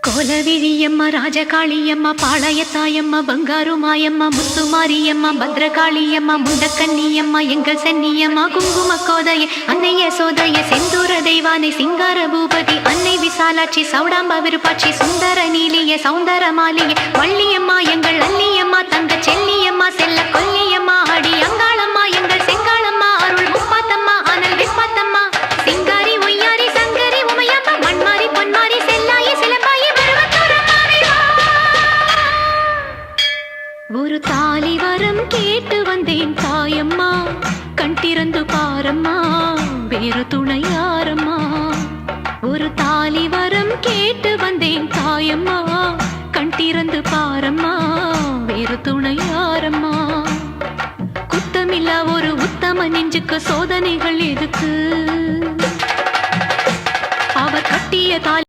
கோலவிழியம்மா ராஜகாளியம்மா பாளையத்தாயம்மா பங்காரு மாயம்மா முத்துமாரியம்மா பத்ரகாளியம்மா முண்டக்கன்னியம்மா எங்கள் சென்னியம்மா குங்கும கோதைய அன்னைய சோதைய செந்தூர தெய்வானை சிங்கார பூபதி அன்னை விசாலாட்சி சௌடாம்ப விருப்பாட்சி சுந்தர நீலிய சௌந்தர மாலிய வள்ளியம்மா எங்கள் அல்லியம்மா தங்க செல்லியம்மா செல்ல கொல்லியம்மா அடி அங்காளம்மா எங்கள் செங்காளம்மா அருள் முப்பாத்தம்மா அனல் விப்பாத்தம்மா சிங்காரி ஒய்யாரி சங்கரி உமையம்மா மண்மாரி பொன்மாரி செல்லாயி சிலம்பாயி ஒரு தாலி வரம் கேட்டு வந்தேன் தாயம்மா கண் திறந்து பாரம்மா வேறு துணை யாரம்மா ஒரு தாலி வரம் கேட்டு வந்தேன் தாயம்மா கண் திறந்து பாரம்மா வேறு துணை யாரம்மா குத்தமில்லா ஒரு உத்தம நெஞ்சுக்கு சோதனைகள் எதுக்கு அவர் கட்டிய தாலி